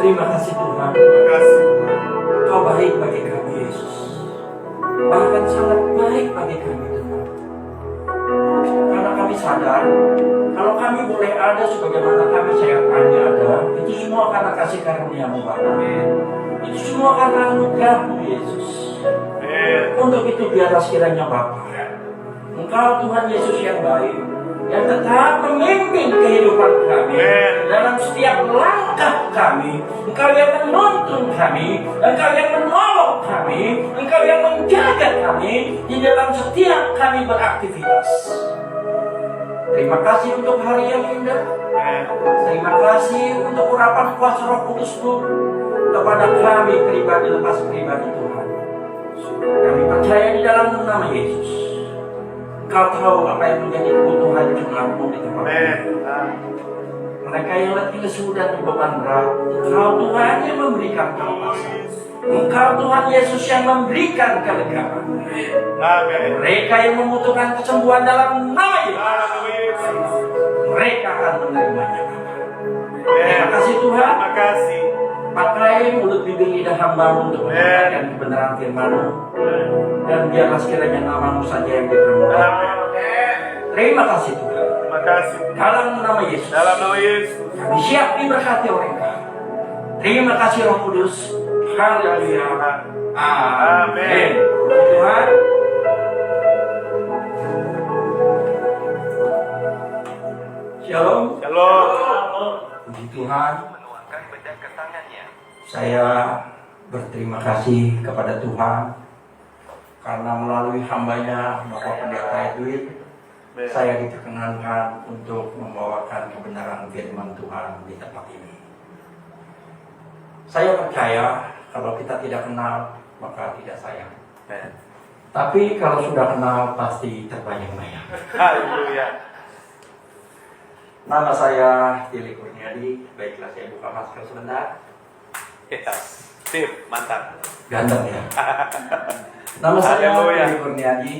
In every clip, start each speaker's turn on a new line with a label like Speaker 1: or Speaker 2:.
Speaker 1: Terima kasih Tuhan.
Speaker 2: Terima kasih.
Speaker 1: Kau baik bagi kami Yesus. Bahkan sangat baik bagi kami Tuhan. Karena kami sadar kalau kami boleh ada sebagaimana kami sayangkannya ada, itu semua karena kasih karunia-Mu Bapa. Itu semua karena anugerah-Mu Yesus. Untuk itu biarlah sekiranya Bapa, Engkau Tuhan Yesus yang baik, yang tetap memimpin kehidupan kami dalam setiap langkah kami. Engkau yang menuntun kami, Engkau yang menolong kami, Engkau yang menjaga kami di dalam setiap kami beraktivitas. Terima kasih untuk hari yang indah. Terima kasih untuk urapan kuasa Roh Kudus-Mu kepada kami pribadi lepas pribadi Tuhan. Kami percaya di dalam nama Yesus. Engkau tahu apa yang menjadi kebutuhan jemaat-Mu di tempat ini. Mereka yang letih lesu dan beban berat, Engkau Tuhan yang memberikan kelepasan. Engkau Tuhan Yesus yang memberikan kelegaan. Mereka yang membutuhkan kesembuhan dalam nama Yesus, mereka akan menerimanya. Terima kasih Tuhan.
Speaker 2: Terima kasih.
Speaker 1: Pakai mulut bibir lidah hamba-Mu untuk menyampaikan kebenaran firman-Mu, dan biarlah sekiranya nama-Mu saja yang dipermuliakan. Terima kasih Tuhan.
Speaker 2: Terima kasih.
Speaker 1: Dalam nama Yesus.
Speaker 2: Dalam nama Yesus.
Speaker 1: Kami siap diberkati oleh Engkau. Terima kasih Roh Kudus. Haleluya. Amin. Puji Tuhan. Shalom.
Speaker 2: Shalom.
Speaker 1: Puji Tuhan. Saya berterima kasih kepada Tuhan karena melalui hambanya Bapak Pendeta Edwin, saya diperkenankan untuk membawakan kebenaran firman Tuhan di tempat ini. Saya percaya kalau kita tidak kenal maka tidak sayang. Tapi kalau sudah kenal pasti terbayang-bayang.
Speaker 2: Haleluya.
Speaker 1: Nama saya Tili Kurniadi. Baiklah, saya buka masker sebentar.
Speaker 2: Ya, sip, mantap.
Speaker 1: Ganteng ya. Nama saya
Speaker 2: Haleluya.
Speaker 1: Tili Kurniadi.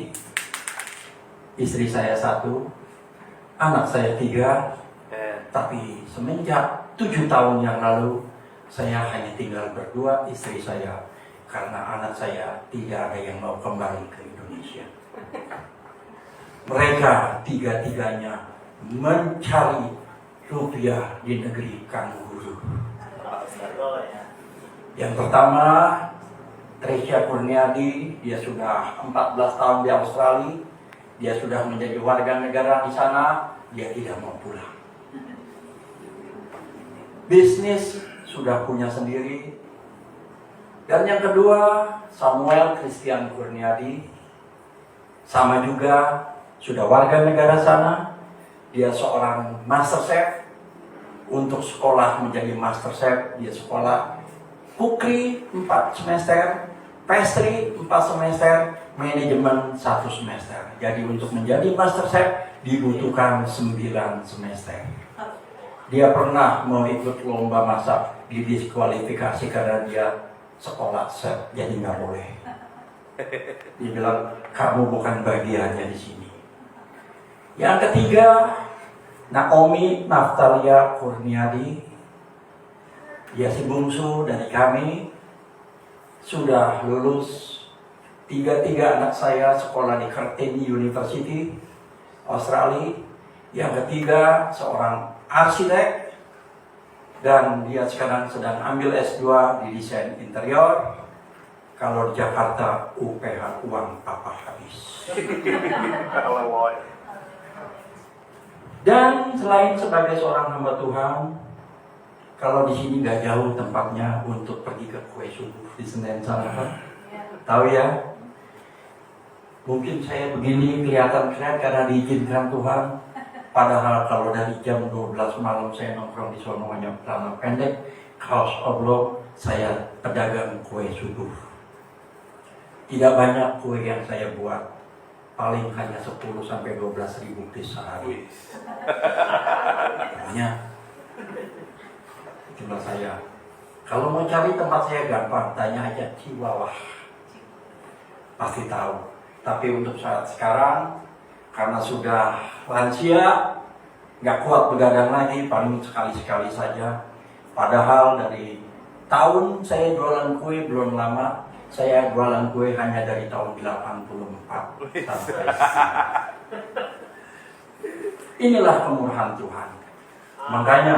Speaker 1: Istri saya 1, anak saya 3. Tapi semenjak 7 tahun yang lalu saya hanya tinggal berdua istri saya karena anak saya tidak ada yang mau kembali ke Indonesia. Mereka tiga-tiganya mencari rupiah di negeri kanguru. Yang pertama, Tresya Kurniadi, dia sudah 14 tahun di Australia. Dia sudah menjadi warga negara di sana, dia tidak mau pulang. Bisnis sudah punya sendiri. Dan yang kedua, Samuel Christian Kurniadi, sama juga sudah warga negara sana. Dia seorang master chef. Untuk sekolah menjadi master chef, dia sekolah cookery 4 semester, pastry 4 semester, manajemen 1 semester. Jadi untuk menjadi master chef dibutuhkan 9 semester. Dia pernah mau ikut lomba masak, didiskualifikasi karena dia sekolah chef, jadi nggak boleh. Dia bilang, kamu bukan bagiannya di sini. Yang ketiga, Naomi Naftalia Kurniadi. Dia si bungsu dari kami, sudah lulus. 3 anak saya sekolah di Curtin University, Australia. Yang ketiga, seorang arsitek. Dan dia sekarang sedang ambil S2 di desain interior. Kalau di Jakarta, UPH uang papa habis. Dan selain sebagai seorang hamba Tuhan, kalau di sini nggak jauh tempatnya untuk pergi ke kue subuh di Senen sana, kan? Tahu ya? Mungkin saya begini kelihatan keren karena diizinkan Tuhan. Padahal kalau dari jam 12 malam saya nongkrong di sono hanya celana pendek, kaos oblong, saya pedagang kue subuh. Tidak banyak kue yang saya buat, paling hanya 10 sampai 12 ribu piece sehari. Banyak. Itulah saya. Kalau mau cari tempat saya gampang, tanya aja Ciwawah. Pasti tahu. Tapi untuk saat sekarang, karena sudah lansia, nggak kuat begadang lagi, paling sekali-sekali saja. Padahal dari tahun saya jualan kue belum lama, saya jualan kue hanya dari tahun 84 sampai inilah kemurahan Tuhan. Makanya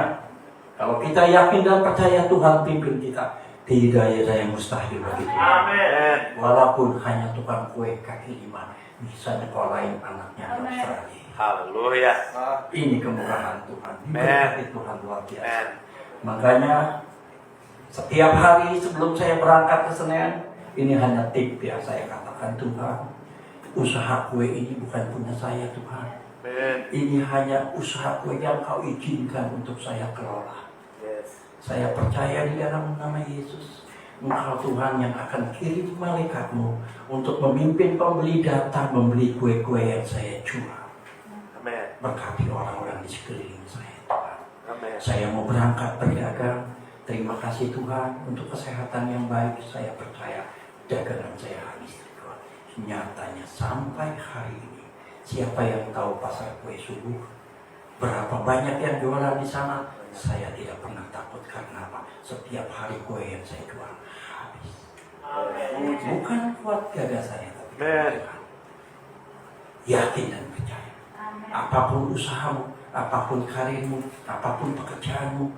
Speaker 1: kalau kita yakin dan percaya Tuhan pimpin kita, tidak ada yang mustahil bagi Tuhan.
Speaker 2: Amin.
Speaker 1: Walaupun hanya tukang kue kaki lima bisa nyekolahin anaknya di Australia.
Speaker 2: Haleluya.
Speaker 1: Ini kemurahan Tuhan.
Speaker 2: Amen.
Speaker 1: Diberkati Tuhan luar biasa.
Speaker 2: Amen.
Speaker 1: Makanya setiap hari sebelum saya berangkat ke Senen, ini hanya tip ya, saya katakan Tuhan, usaha kue ini bukan punya saya Tuhan.
Speaker 2: Amen.
Speaker 1: Ini hanya usaha kue yang Kau izinkan untuk saya kelola.
Speaker 2: Yes.
Speaker 1: Saya percaya di dalam nama Yesus, Engkau Tuhan yang akan kirim malaikat-Mu untuk memimpin pembeli datang membeli kue-kue yang saya jual.
Speaker 2: Amen.
Speaker 1: Berkati orang-orang di sekeliling saya Tuhan.
Speaker 2: Amen.
Speaker 1: Saya mau berangkat berdagang. Terima kasih Tuhan untuk kesehatan yang baik. Saya percaya dagangan saya habis Tuhan. Nyatanya sampai hari ini, siapa yang tahu pasar kue subuh? Berapa banyak yang jualan di sana? Saya tidak pernah takut karena apa? Setiap hari kue yang saya jual habis. Bukan kuat gagah saya, tapi
Speaker 2: Amen.
Speaker 1: Tuhan. Yakin dan percaya. Apapun usahamu, apapun karirmu, apapun pekerjaanmu,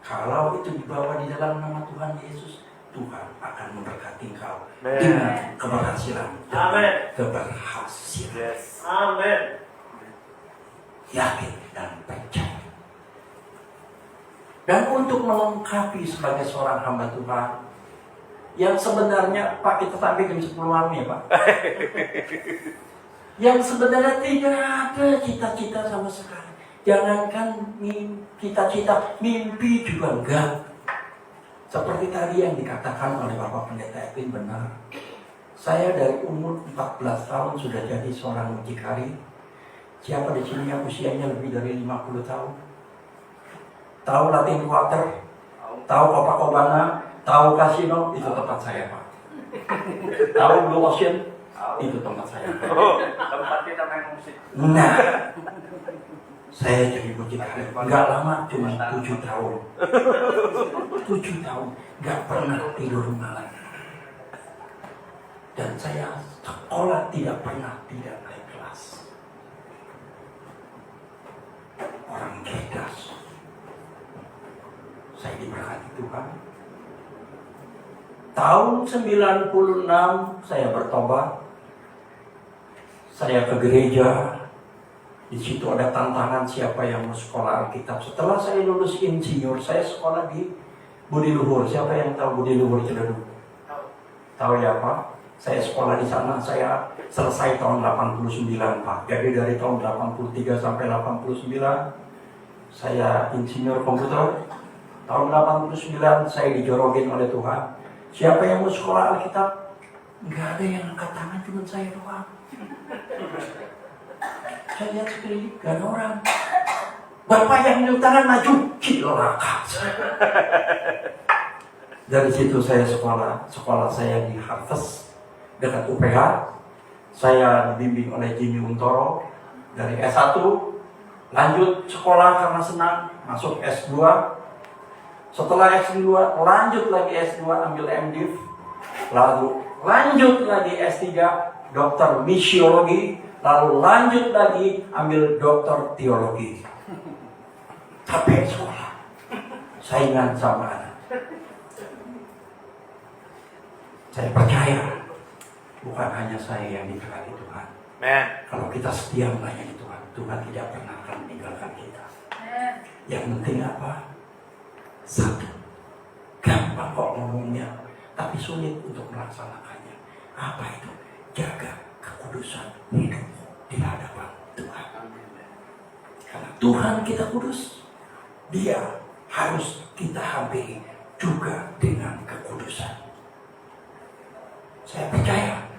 Speaker 1: kalau itu dibawa di dalam nama Tuhan Yesus, Tuhan akan memberkati engkau
Speaker 2: Amen.
Speaker 1: dengan keberhasilan dan
Speaker 2: Amen.
Speaker 1: keberhasilan.
Speaker 2: Yes. Amen.
Speaker 1: Yakin dan percaya. Dan untuk melengkapi sebagai seorang hamba Tuhan, yang sebenarnya, Pak, kita sampai jam 10 malam ya Pak. Yang sebenarnya tidak ada cita-cita sama sekali. Jangankan cita-cita, mimpi juga enggak. Seperti tadi yang dikatakan oleh Bapak Pendeta Edwin benar. Saya dari umur 14 tahun sudah jadi seorang mucikari. Siapa di sini yang usianya lebih dari 50 tahun? Tahu Latin Quarter? Tahu Copacabana? Tahu Casino? Itu tempat saya Pak. Tahu Blue Ocean? Itu tempat saya.
Speaker 2: Oh, tempat kita main musik.
Speaker 1: Nah, saya jadi mucikari. Enggak lama, cuma 7 tahun. 7 tahun, enggak pernah tidur malam. Dan saya sekolah tidak pernah tidak naik kelas. Orang cerdas. Saya diberkati Tuhan. Tahun 96 saya bertobat. Saya ke gereja. Di situ ada tantangan siapa yang mau sekolah Alkitab. Setelah saya lulus insinyur, saya sekolah di Budi Luhur. Siapa yang tahu Budi Luhur Ciledug? Tahu ya Pak? Saya sekolah di sana, saya selesai tahun 89 Pak. Jadi dari tahun 83 sampai 89, saya insinyur komputer. Tahun 89 saya dijorogin oleh Tuhan. Siapa yang mau sekolah Alkitab? Enggak ada yang angkat tangan, cuma saya doang. Saya lihat sekeliling, gak ada orang. Bapak yang nyuruh tangan maju, cilaka. Dari situ saya sekolah saya di Harvest dekat UPH. Saya dibimbing oleh Jimmy Untoro dari S1, lanjut sekolah karena senang, masuk S2. Setelah S2, lanjut lagi S2, ambil MDiv, lalu lanjut lagi S3, dokter misiologi, lalu lanjut lagi ambil dokter teologi. Capek sekolah, saingan sama anak. Saya percaya, bukan hanya saya yang diberkati Tuhan.
Speaker 2: Amen.
Speaker 1: Kalau kita setia melayani Tuhan, Tuhan tidak pernah akan meninggalkan kita. Yang penting apa? Satu, gampang kok ngomongnya, tapi sulit untuk melaksanakannya. Apa itu? Jaga kekudusan hidupmu di hadapan Tuhan. Karena Tuhan kita kudus, Dia harus kita hampiri juga dengan kekudusan. Saya percaya,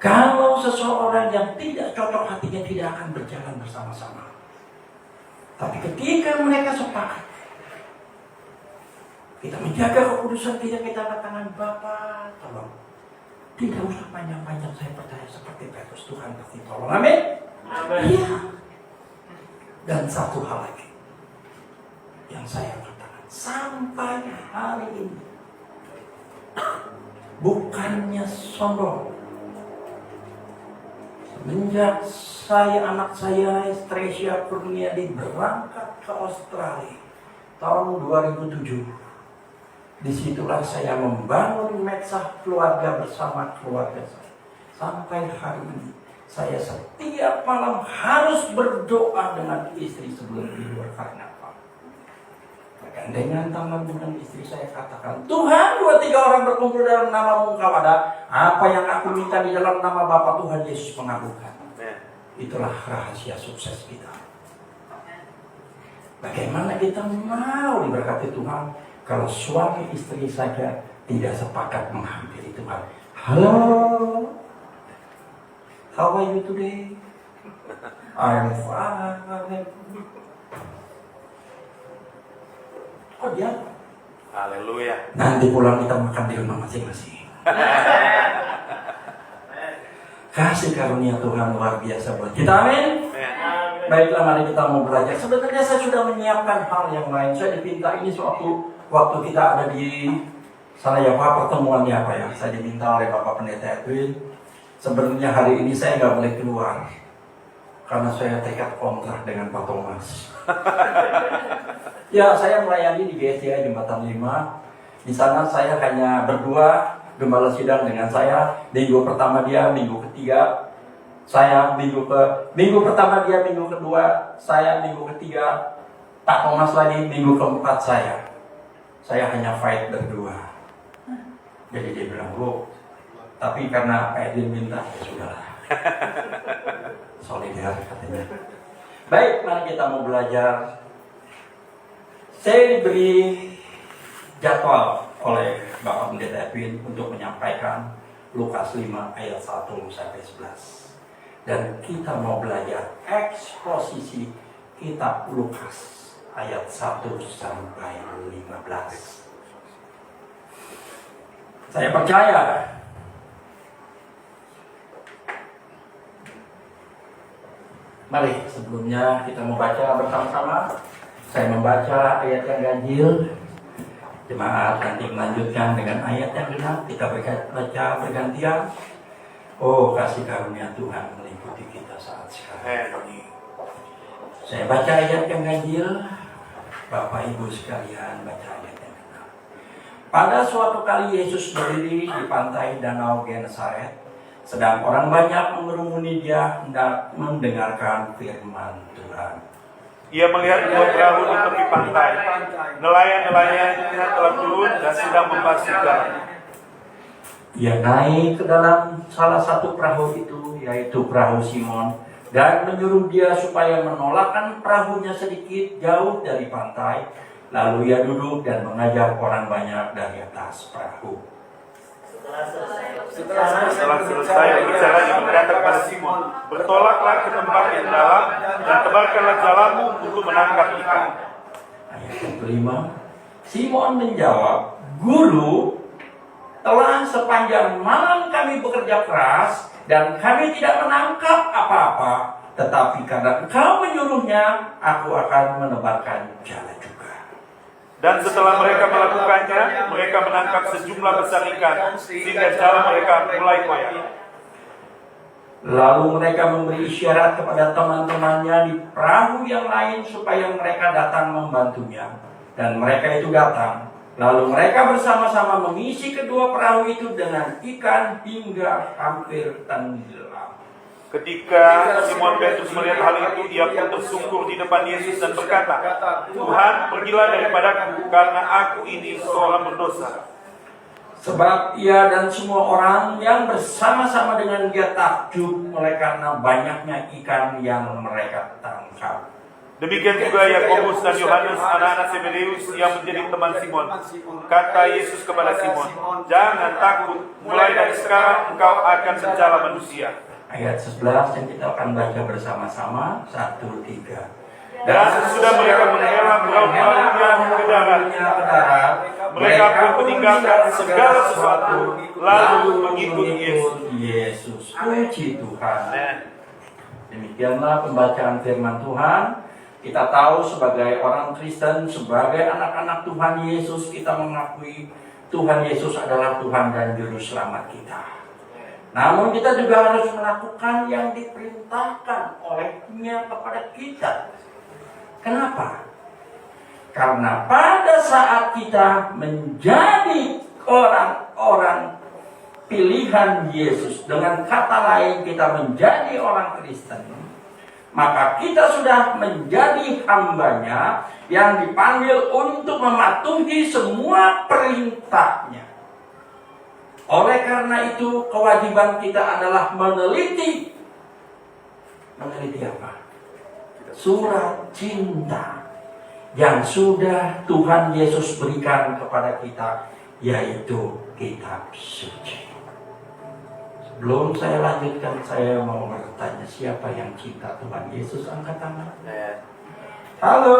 Speaker 1: kalau seseorang yang tidak cocok hatinya tidak akan berjalan bersama-sama. Tapi ketika mereka sepakat, kita menjaga kekudusan, kita katakan, Bapak, tolong. Tidak usah panjang-panjang, saya percaya seperti Petrus, Tuhan pasti tolong. Amin. Iya. Dan satu hal lagi yang saya katakan, sampai hari ini bukannya sombong. Semenjak anak saya Stresia Kurniadi berangkat ke Australia tahun 2007, disitulah saya membangun Metsah keluarga bersama keluarga saya. Sampai hari ini saya setiap malam harus berdoa dengan istri sebelum tidur. Karena apa? Dengan tangan dengan istri saya katakan, Tuhan, 2-3 orang berkumpul dalam nama-Mu Engkau ada. Apa yang aku minta di dalam nama Bapa Tuhan Yesus mengabulkan. Itulah rahasia sukses kita. Bagaimana kita mau diberkati Tuhan kalau suami istri saja tidak sepakat menghampiri Tuhan? Halo, how are you today? I'm fine. Oh dia?
Speaker 2: Haleluya.
Speaker 1: Nanti pulang kita makan di rumah masing-masing. Kasih karunia Tuhan luar biasa buat kita, amin. Baiklah, mari kita mau belajar. Sebenarnya saya sudah menyiapkan hal yang lain. Saya dipinta ini waktu kita ada di sana ya Pak, pertemuannya apa ya? Saya diminta oleh Bapak Pendeta Edwin. Sebenarnya hari ini saya nggak boleh keluar karena saya tekad kontrak dengan Pak Thomas. Ya, saya melayani di GSCI Jembatan 5. Di sana saya hanya berdua, gembala sidang dengan saya. Minggu pertama dia, minggu ketiga saya, minggu pertama dia, minggu kedua saya, minggu ketiga Pak Thomas lagi, minggu keempat saya. Saya hanya fight berdua. Jadi dia bilang, "Bro, tapi karena Pak Edwin minta, ya sudahlah." Solidar katanya. Baik, mari kita mau belajar. Saya diberi jadwal oleh Bapak Pendeta Edwin untuk menyampaikan Lukas 5 ayat 1 sampai 11. Dan kita mau belajar eksposisi kitab Lukas ayat 1 sampai 15. Saya percaya mari sebelumnya kita membaca bersama-sama. Saya membaca ayat yang ganjil. Jemaat nanti melanjutkan dengan ayat yang genap. Kita baca bergantian. Oh, kasih karunia Tuhan meliputi kita saat sekarang ini. Saya baca ayat yang ganjil. Bapak Ibu sekalian baca ayat yang genap. Pada suatu kali Yesus berdiri di pantai Danau Genesaret. Sedang orang banyak mengerumuni dia hendak mendengarkan firman Tuhan.
Speaker 2: Ia melihat 2 perahu di tepi pantai. Nelayan-nelayannya telah turun dan sedang membasuh garam.
Speaker 1: Ia naik ke dalam salah satu perahu itu, yaitu perahu Simon, dan menyuruh dia supaya menolakkan perahunya sedikit jauh dari pantai. Lalu ia duduk dan mengajar orang banyak dari atas perahu.
Speaker 2: Setelah selesai berbicara, ia berkata kepada Simon, "Bertolaklah ke tempat yang dalam dan tebarkanlah jalamu untuk menangkap ikan."
Speaker 1: Ayat yang kelima, Simon menjawab, "Guru, telah sepanjang malam kami bekerja keras dan kami tidak menangkap apa-apa. Tetapi karena Engkau menyuruhnya, aku akan menebarkan jala juga."
Speaker 2: Dan setelah mereka melakukannya, mereka menangkap sejumlah besar ikan, sehingga jala mereka mulai koyak.
Speaker 1: Lalu mereka memberi isyarat kepada teman-temannya di perahu yang lain supaya mereka datang membantunya. Dan mereka itu datang. Lalu mereka bersama-sama mengisi kedua perahu itu dengan ikan hingga hampir tenggelam.
Speaker 2: Ketika Simon Petrus melihat hal itu, ia pun tersungkur di depan Yesus dan berkata, "Tuhan, pergilah daripadaku, karena aku ini seorang berdosa."
Speaker 1: Sebab ia dan semua orang yang bersama-sama dengan dia takjub oleh karena banyaknya ikan yang mereka tangkap.
Speaker 2: Demikian juga Yakobus dan Yohanes, anak-anak Zebedeus yang menjadi teman Simon. Kata Yesus kepada Simon, "Jangan takut, mulai dari sekarang engkau akan menjala manusia."
Speaker 1: Ayat 11 yang kita akan baca bersama-sama. 1, 3.
Speaker 2: Dan sesudah mereka menghela perahu-perahunya ke darat, mereka pun meninggalkan segala sesuatu, lalu mengikuti
Speaker 1: Yesus. Puji Tuhan. Demikianlah pembacaan firman Tuhan. Kita tahu sebagai orang Kristen, sebagai anak-anak Tuhan Yesus, kita mengakui Tuhan Yesus adalah Tuhan dan Juru Selamat kita. Namun kita juga harus melakukan yang diperintahkan olehnya kepada kita. Kenapa? Karena pada saat kita menjadi orang-orang pilihan Yesus, dengan kata lain kita menjadi orang Kristen, maka kita sudah menjadi hambanya yang dipanggil untuk mematuhi semua perintahnya. Oleh karena itu, kewajiban kita adalah meneliti. Meneliti apa? Surat cinta yang sudah Tuhan Yesus berikan kepada kita, yaitu kitab suci. Sebelum saya lanjutkan, saya mau bertanya, siapa yang cinta Tuhan Yesus? Angkat tangan. Halo,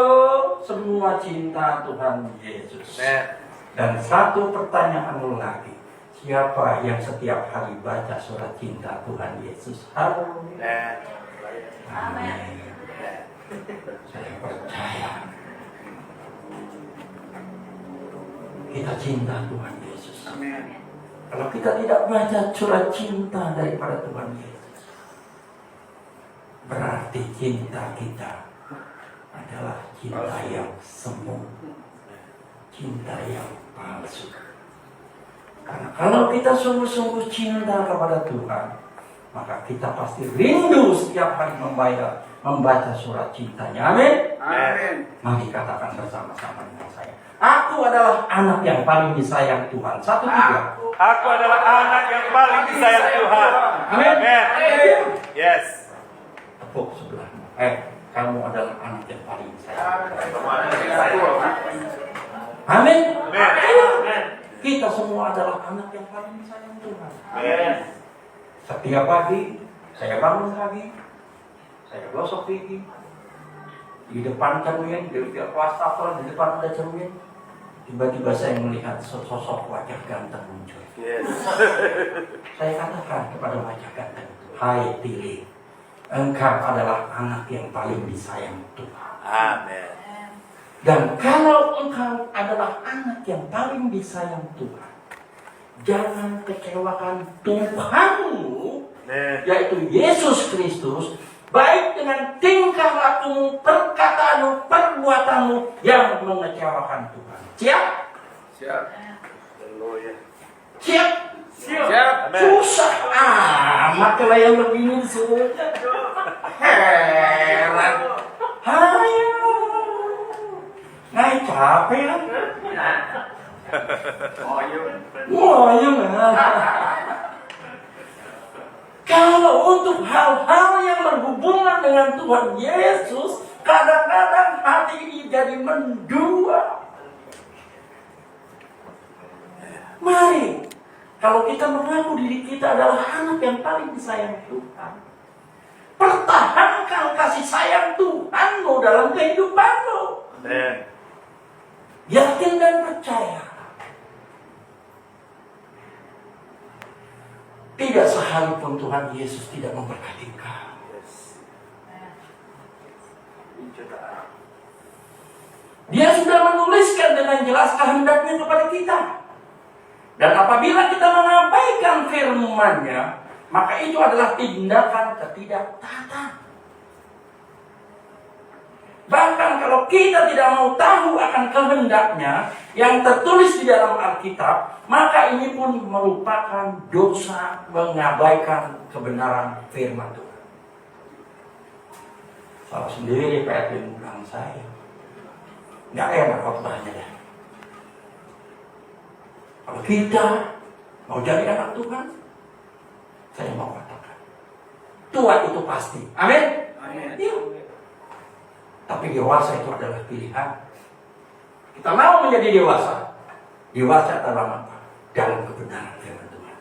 Speaker 1: semua cinta Tuhan Yesus. Dan satu pertanyaan lagi, siapa yang setiap hari baca surat cinta Tuhan Yesus? Halo. Amin. Saya percaya kita cinta Tuhan Yesus. Kalau kita tidak baca surat cinta daripada Tuhan Yesus, berarti cinta kita adalah cinta yang semu, cinta yang palsu. Karena kalau kita sungguh-sungguh cinta kepada Tuhan, maka kita pasti rindu setiap hari membaca surat cintanya. Amin.
Speaker 3: Amin.
Speaker 1: Mari katakan bersama-sama dengan saya. Aku adalah anak yang paling disayang Tuhan. 1, 3.
Speaker 2: Aku adalah anak yang paling disayang Tuhan.
Speaker 1: Amin.
Speaker 2: Amin. Yes.
Speaker 1: Tepuk sebelahmu. Kamu adalah anak yang paling disayang. Amin.
Speaker 2: Amin.
Speaker 1: Kita semua adalah anak yang paling disayang Tuhan.
Speaker 2: Amin.
Speaker 1: Setiap pagi saya bangun pagi, saya gosok gigi. Di depan cermin, di wastafel, di depan ada cermin. Tiba-tiba saya melihat sosok wajah ganteng muncul.
Speaker 2: Yes.
Speaker 1: Saya katakan kepada wajah ganteng itu, hai Tili, engkau adalah anak yang paling disayang Tuhan.
Speaker 2: Amin.
Speaker 1: Dan kalau engkau adalah anak yang paling disayang Tuhan, jangan kecewakan Tuhanmu, yaitu Yesus Kristus, baik dengan tingkah lakumu, perkataanmu, perbuatanmu yang mengecewakan Tuhan. Siap?
Speaker 3: Siap.
Speaker 1: Siap?
Speaker 3: Siap.
Speaker 1: Susah amat kalau yang begini saja. Heran. Hayo. Nggak capek kan? Ngoyong kan? Kalau untuk hal-hal yang berhubungan dengan Tuhan Yesus, kadang-kadang hati ini jadi mendua. Mari, kalau kita mengaku diri kita adalah anak yang paling disayang Tuhan, pertahankan kasih sayang Tuhanmu dalam kehidupanmu. Yakin dan percaya. Tidak sehari pun Tuhan Yesus tidak memberkati kau. Dia sudah menuliskan dengan jelas kehendaknya kepada kita. Dan apabila kita mengabaikan firman-Nya, maka itu adalah tindakan ketidaktaatan. Bahkan kalau kita tidak mau tahu akan kehendaknya yang tertulis di dalam Alkitab, maka ini pun merupakan dosa mengabaikan kebenaran firman Tuhan. Salah sendiri Pak Edwin bilang saya, nggak enak khotbahnya deh. Kalau kita mau jadi anak Tuhan, saya mau katakan, tua itu pasti. Amin.
Speaker 3: Amin.
Speaker 1: Iya. Tapi dewasa itu adalah pilihan. Kita mau menjadi dewasa. Dewasa dalam apa? Dalam kebenaran firman Tuhan.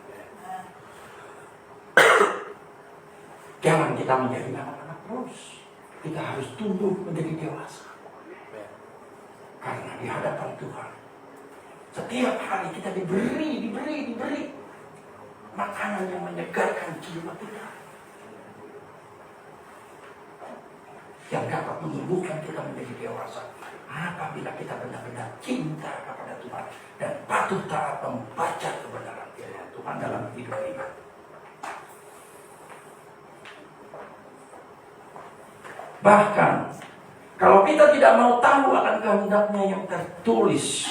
Speaker 1: Jangan kita menjadi anak-anak terus. Kita harus tumbuh menjadi dewasa. Karena di hadapan Tuhan, setiap hari kita diberi makanan yang menyegarkan jiwa kita, yang dapat menumbuhkan kita menjadi dewasa apabila kita benar-benar cinta kepada Tuhan dan patuh taat membaca kebenaran firman Tuhan dalam hidup kita. Bahkan kalau kita tidak mau tahu akan kehendaknya yang tertulis,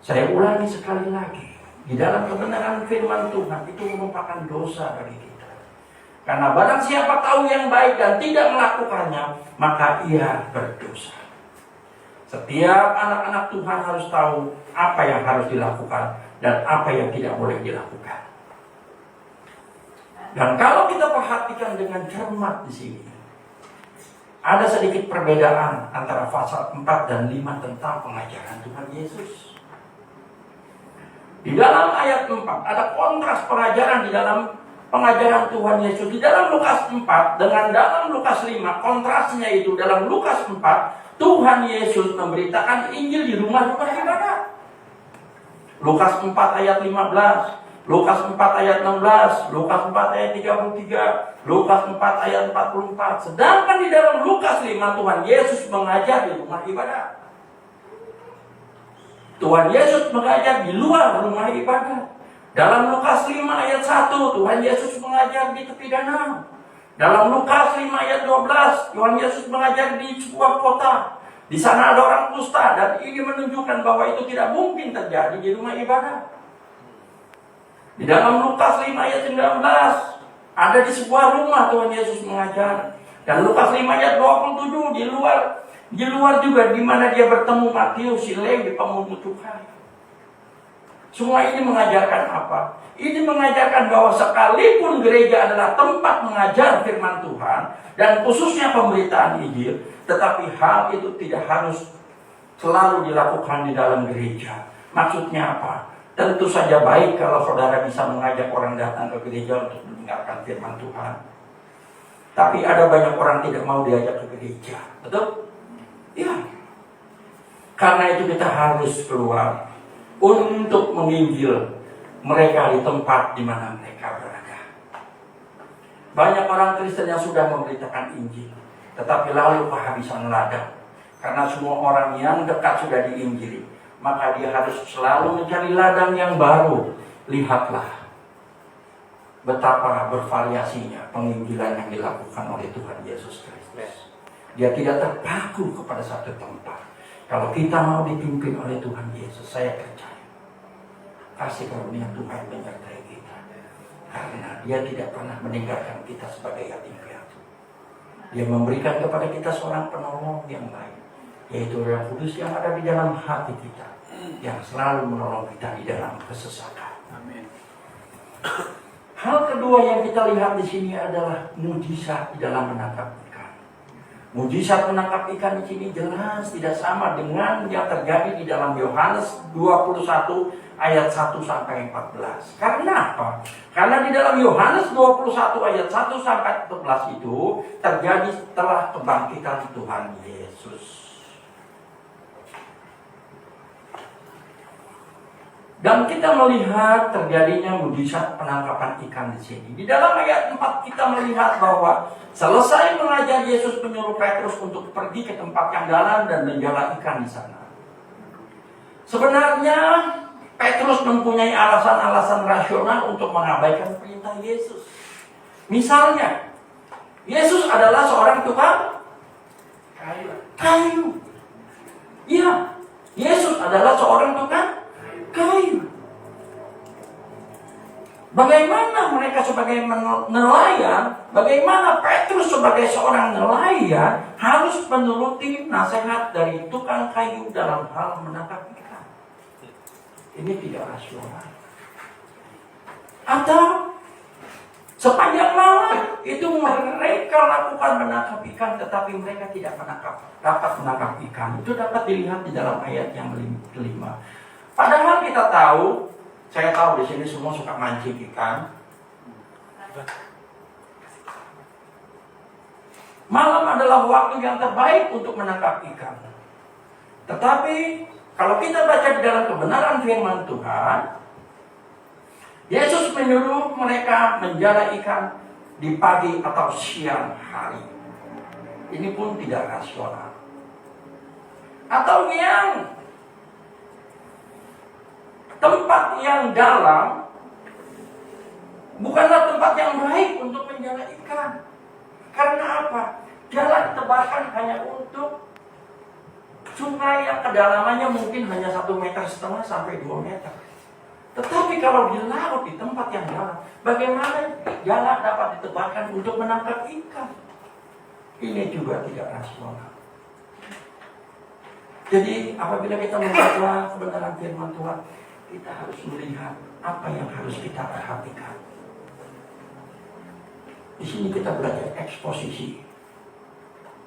Speaker 1: saya ulangi sekali lagi, di dalam kebenaran firman Tuhan itu merupakan dosa bagi kita. Karena barang siapa tahu yang baik dan tidak melakukannya, maka ia berdosa. Setiap anak-anak Tuhan harus tahu apa yang harus dilakukan dan apa yang tidak boleh dilakukan. Dan kalau kita perhatikan dengan cermat di sini, ada sedikit perbedaan antara pasal 4 dan 5 tentang pengajaran Tuhan Yesus. Di dalam ayat 4 ada kontras pengajaran di dalam pengajaran Tuhan Yesus. Di dalam Lukas 4 dengan dalam Lukas 5, kontrasnya itu dalam Lukas 4, Tuhan Yesus memberitakan Injil di rumah-rumah ibadat. Lukas 4 ayat 15, Lukas 4 ayat 16, Lukas 4 ayat 33, Lukas 4 ayat 44. Sedangkan di dalam Lukas 5 Tuhan Yesus mengajar di rumah ibadat. Tuhan Yesus mengajar di luar rumah ibadat. Dalam Lukas 5 ayat 1 Tuhan Yesus mengajar di tepi danau. Dalam Lukas 5 ayat 12 Tuhan Yesus mengajar di sebuah kota. Di sana ada orang kusta dan ini menunjukkan bahwa itu tidak mungkin terjadi di rumah ibadat. Di dalam Lukas 5 ayat 19 ada di sebuah rumah Tuhan Yesus mengajar. Dan Lukas 5 ayat 27 di luar juga di mana dia bertemu Matius si Lewi pemungut cukai. Semua ini mengajarkan apa? Ini mengajarkan bahwa sekalipun gereja adalah tempat mengajar firman Tuhan dan khususnya pemberitaan Injil, tetapi hal itu tidak harus selalu dilakukan di dalam gereja. Maksudnya apa? Tentu saja baik kalau saudara bisa mengajak orang datang ke gereja untuk mendengarkan firman Tuhan. Tapi ada banyak orang tidak mau diajak ke gereja. Betul? Ya. Karena itu kita harus keluar untuk menginjil mereka di tempat di mana mereka berada. Banyak orang Kristen yang sudah memberitakan Injil, tetapi lalu kehabisan ladang. Karena semua orang yang dekat sudah diinjili, maka dia harus selalu mencari ladang yang baru. Lihatlah betapa bervariasinya penginjilan yang dilakukan oleh Tuhan Yesus Kristus. Dia tidak terpaku kepada satu tempat. Kalau kita mau dipimpin oleh Tuhan Yesus, saya percaya kasih karunia Tuhan menyertai kita. Karena dia tidak pernah meninggalkan kita sebagai yatim piatu. Dia memberikan kepada kita seorang penolong yang baik, yaitu Roh Kudus yang ada di dalam hati kita, yang selalu menolong kita di dalam kesesakan.
Speaker 3: Amin.
Speaker 1: Hal kedua yang kita lihat di sini adalah mujizat di dalam menangkap ikan. Mujizat menangkap ikan di sini jelas tidak sama dengan yang terjadi di dalam Yohanes 21 ayat 1 sampai 14. Karena apa? Karena di dalam Yohanes 21 ayat 1 sampai 14 itu terjadi setelah kebangkitan Tuhan Yesus. Dan kita melihat terjadinya mujizat penangkapan ikan di sini. Di dalam ayat 4 kita melihat bahwa selesai mengajar Yesus menyuruh Petrus untuk pergi ke tempat yang dalam dan menjala ikan di sana. Sebenarnya Petrus mempunyai alasan-alasan rasional untuk mengabaikan perintah Yesus. Misalnya, Yesus adalah seorang tukang kayu. Iya, Yesus adalah seorang tukang kayu. Bagaimana mereka sebagai nelayan, bagaimana Petrus sebagai seorang nelayan harus menuruti nasihat dari tukang kayu dalam hal menangkap ikan? Ini tidak rasional. Atau sepanjang malam itu mereka lakukan menangkap ikan, tetapi mereka tidak dapat menangkap ikan. Itu dapat dilihat di dalam ayat yang kelima. Padahal kita tahu, saya tahu di sini semua suka mancing ikan. Malam adalah waktu yang terbaik untuk menangkap ikan. Tetapi kalau kita baca di dalam kebenaran firman Tuhan, Yesus menyuruh mereka menjala ikan di pagi atau siang hari. Ini pun tidak rasional. Atau yang tempat yang dalam bukanlah tempat yang baik untuk menjala ikan. Karena apa? Jala ditebarkan hanya untuk sungai yang kedalamannya mungkin hanya 1,5 meter sampai 2 meter. Tetapi kalau di laut, di tempat yang dalam, bagaimana jala dapat ditebarkan untuk menangkap ikan? Ini juga tidak rasional. Jadi apabila kita membaca kebenaran firman Tuhan, kita harus melihat apa yang harus kita perhatikan. Di sini kita belajar eksposisi.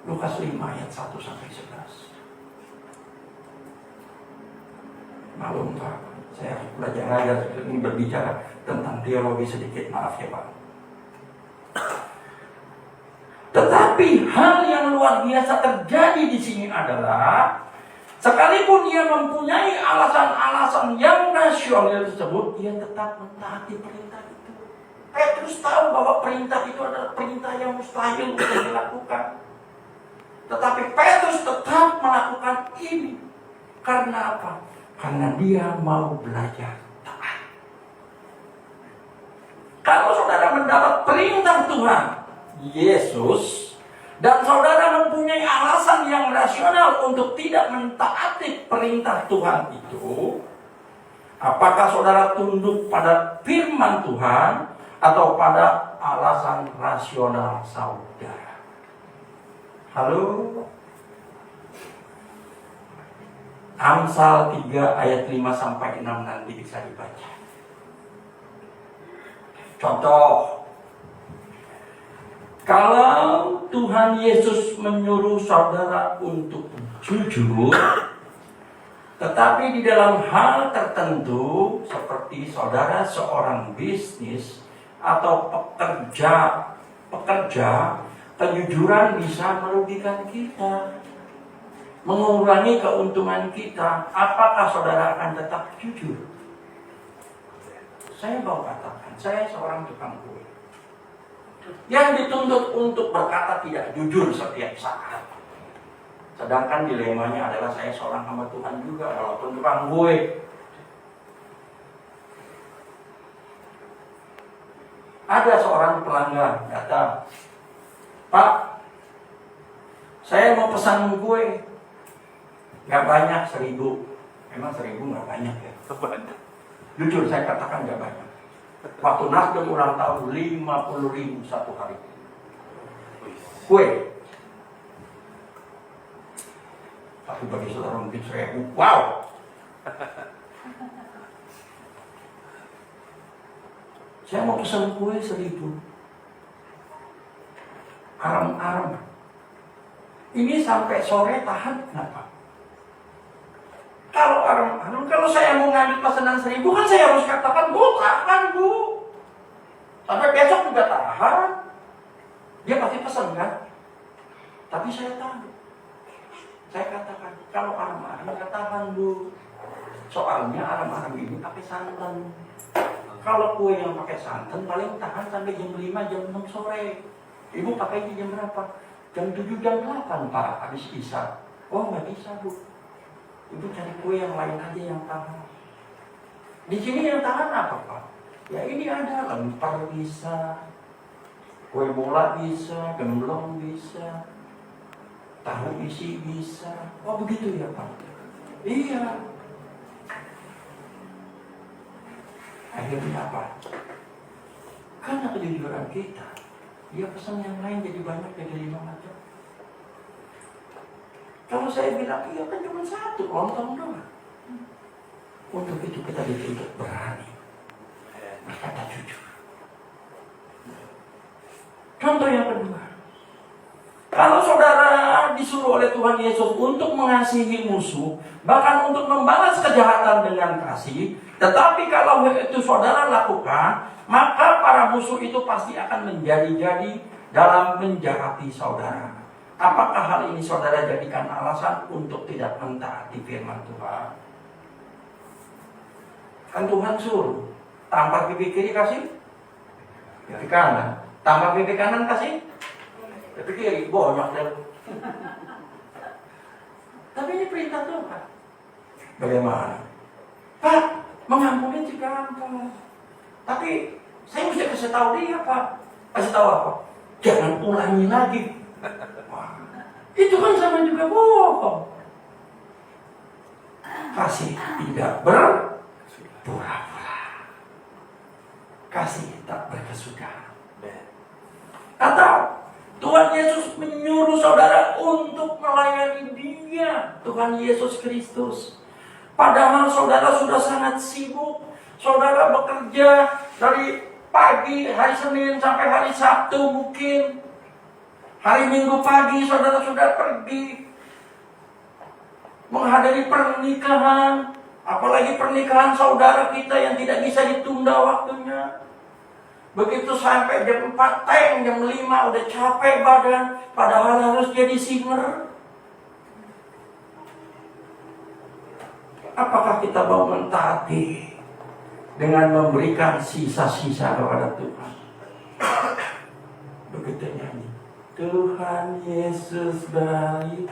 Speaker 1: Lukas 5 ayat 1 sampai 11. Malum Pak, saya harus belajar aja ini berbicara tentang teologi sedikit, maaf ya Pak. Tetapi hal yang luar biasa terjadi di sini adalah sekalipun ia mempunyai alasan-alasan yang rasional tersebut, ia tetap mentaati perintah itu. Petrus tahu bahwa perintah itu adalah perintah yang mustahil untuk dilakukan. Tetapi Petrus tetap melakukan ini. Karena apa? Karena dia mau belajar taat. Kalau saudara mendapat perintah Tuhan Yesus, dan saudara mempunyai alasan yang rasional untuk tidak mentaati perintah Tuhan itu, apakah saudara tunduk pada firman Tuhan atau pada alasan rasional saudara? Halo? Amsal 3 ayat 5 sampai 6 nanti bisa dibaca. Contoh, kalau Tuhan Yesus menyuruh saudara untuk jujur, tetapi di dalam hal tertentu seperti saudara seorang bisnis atau pekerja, kejujuran bisa merugikan kita, mengurangi keuntungan kita. Apakah saudara akan tetap jujur? Saya mau katakan, saya seorang tukang kue yang dituntut untuk berkata tidak jujur setiap saat. Sedangkan dilemanya adalah saya seorang hamba Tuhan juga, walaupun tukang kue. Ada seorang pelanggan datang, Pak, saya mau pesan kue. Gak banyak, 1.000. Emang 1.000 gak banyak ya? Jujur saya katakan gak banyak. Waktu Nasdem ulang tahun 50.000 satu hari. Kue. Tapi bagi saudara mungkin 1.000. Wow. Saya mau pesan kue 1.000. Aram-aram. Ini sampai sore tahan kenapa? Kalau kalau saya mau ngambil pesanan 1.000 kan saya harus katakan, Bu, tahan Bu. Sampai besok juga tahan. Dia pasti pesan kan? Tapi saya tahu. Saya katakan, kalau aram-aram katakan Bu. Soalnya aram-aram ini pakai santan. Kalau kue yang pakai santan paling tahan sampai jam 5, jam 6 sore. Ibu pakainya jam berapa? Jam 7, jam 8 Pak, habis isya. Oh nggak bisa Bu. Ibu cari kue yang lain aja yang tahan. Di sini yang tahan apa Pak? Ya ini ada lemper bisa, kue bola bisa, gemblong bisa, tahu isi bisa. Oh begitu ya Pak? Iya. Akhirnya apa? Karena kejujuran kita, dia pesan yang lain jadi banyak, jadi 5 macam. Kalau saya bilang, iya kan cuma 1 lontong doang. Untuk itu kita dituntut berani berkata jujur. Contoh yang kedua, kalau saudara disuruh oleh Tuhan Yesus untuk mengasihi musuh, bahkan untuk membalas kejahatan dengan kasih, tetapi kalau itu saudara lakukan, maka para musuh itu pasti akan menjadi-jadi dalam menjahati saudara. Apakah hal ini saudara jadikan alasan untuk tidak mentaati firman Tuhan? Kan Tuhan suruh, tampar pipi kiri kasih pipi kanan, tampar pipi kanan kasih pipi kiri, banyak deh. Tapi ini perintah Tuhan. Bagaimana? Pak, Mengampuni itu gampang. Tapi saya mesti kasih tahu dia, Pak. Kasih tahu apa? Jangan ulangi lagi. Wah, itu kan sama juga bohong. Kasih tidak berpura-pura. Kasih tak berkesudahan. Atau Tuhan Yesus menyuruh saudara untuk melayani Dia, Tuhan Yesus Kristus. Padahal saudara sudah sangat sibuk. Saudara bekerja dari pagi hari Senin sampai hari Sabtu mungkin. Hari Minggu pagi saudara sudah pergi menghadiri pernikahan. Apalagi pernikahan saudara kita yang tidak bisa ditunda waktunya. Begitu sampai jam 4 jam 5 udah capek badan. Padahal harus jadi singer. Apakah kita mau mentaati dengan memberikan sisa-sisa kepada Tuhan? Begitu nyanyi, Tuhan Yesus baik.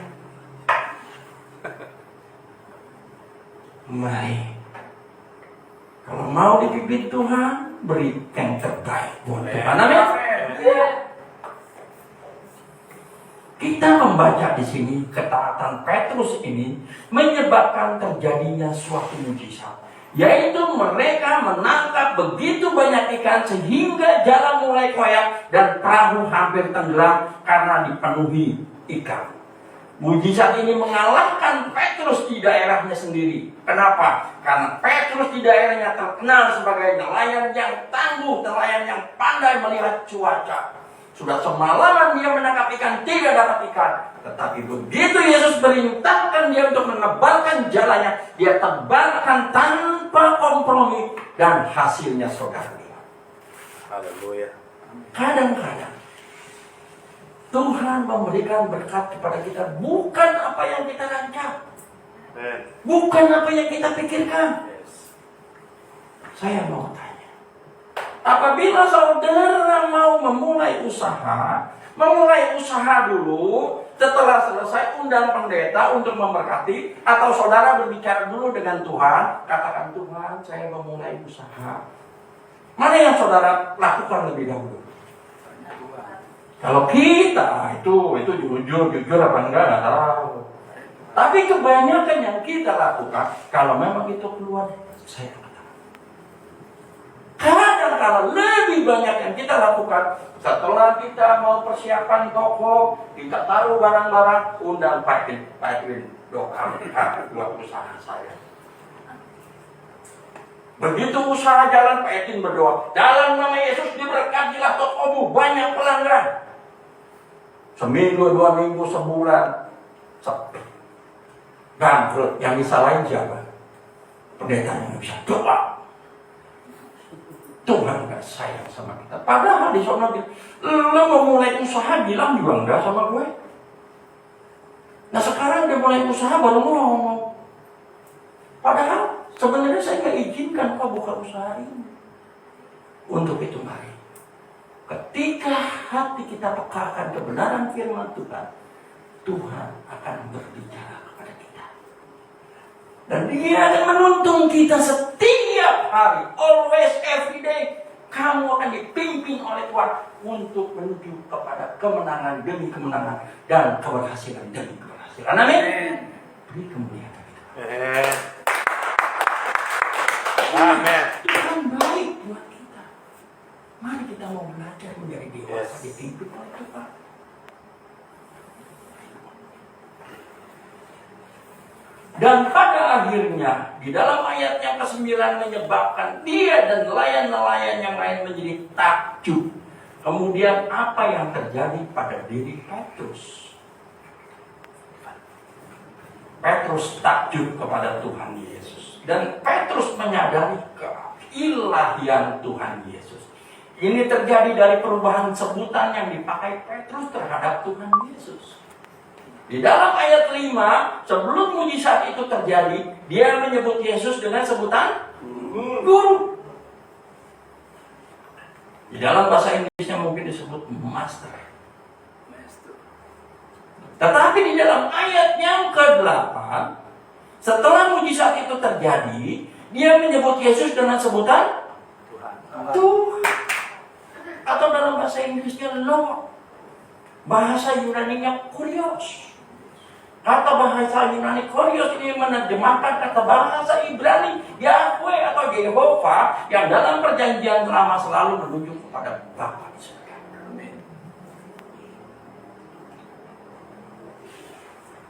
Speaker 1: Mari, kalau mau dipimpin Tuhan, beri yang terbaik buat Tuhan. Amin. Kita membaca di sini ketaatan Petrus ini menyebabkan terjadinya suatu mujizat, yaitu mereka menangkap begitu banyak ikan sehingga jalan mulai koyak dan perahu hampir tenggelam karena dipenuhi ikan. Mujizat ini mengalahkan Petrus di daerahnya sendiri. Kenapa? Karena Petrus di daerahnya terkenal sebagai nelayan yang tangguh, nelayan yang pandai melihat cuaca. Sudah semalaman dia menangkap ikan, tidak dapat ikan. Tetapi begitu Yesus perintahkan dia untuk menebalkan jalannya, dia tebalkan tanpa kompromi dan hasilnya saudara.
Speaker 2: Haleluya.
Speaker 1: Kadang-kadang Tuhan memberikan berkat kepada kita bukan apa yang kita rancang, bukan apa yang kita pikirkan. Saya mau tanya, apabila saudara mau memulai usaha dulu, setelah selesai undang pendeta untuk memberkati, atau saudara berbicara dulu dengan Tuhan, katakan, Tuhan, saya memulai usaha. Mana yang saudara lakukan lebih dahulu? Kalau kita itu jujur apa enggak tahu. Tapi kebanyakan yang kita lakukan, kalau memang itu keluar, saya katakan. Kadang-kadang lebih banyak yang kita lakukan setelah kita mau persiapan toko, kita taruh barang-barang, undang Pak Edwin doa buat usaha saya. Begitu usaha jalan, Pak Edwin berdoa, dalam nama Yesus diberkatilah tokomu, banyak pelanggan. Seminggu, 2 minggu, sebulan, sepi, bangkrut. Yang disalahin siapa? Pendetanya nggak bisa doa. Tuhan nggak sayang sama kita. Padahal di sana lo mau mulai usaha bilang juga enggak sama gue. Nah sekarang dia mulai usaha baru ngomong. Padahal sebenarnya saya nggak izinkan kau buka usaha ini. Untuk itu mari, ketika hati kita pekakan kebenaran firman Tuhan, Tuhan akan berbicara kepada kita. Dan Dia akan menuntun kita setiap hari, always, every day. Kamu akan dipimpin oleh Tuhan untuk menuju kepada kemenangan demi kemenangan dan keberhasilan demi keberhasilan. Amin. Beri kemuliaan bagi Tuhan.
Speaker 2: Amin.
Speaker 1: Tuhan baik buat kita. Mari kita mau belajar menjadi dewasa, dipimpin oleh Tuhan. Dan pada akhirnya di dalam ayat yang ke-9 menyebabkan dia dan nelayan-nelayan yang lain menjadi takjub. Kemudian apa yang terjadi pada diri Petrus? Petrus takjub kepada Tuhan Yesus. Dan Petrus menyadari keilahian Tuhan Yesus. Ini terjadi dari perubahan sebutan yang dipakai Petrus terhadap Tuhan Yesus. Di dalam ayat 5, sebelum mujizat itu terjadi, dia menyebut Yesus dengan sebutan guru. Di dalam bahasa Inggrisnya mungkin disebut master. Tetapi di dalam ayat yang ke-8, Setelah mujizat itu terjadi, dia menyebut Yesus dengan sebutan Tuhan. Atau dalam bahasa Inggrisnya Lord. Bahasa Yunaninya Kurios. Kata bahasa Yunani Kurios ini menerjemahkan kata bahasa Ibrani Yahweh atau Yehova yang dalam perjanjian lama selalu menunjuk kepada Bapa di surga.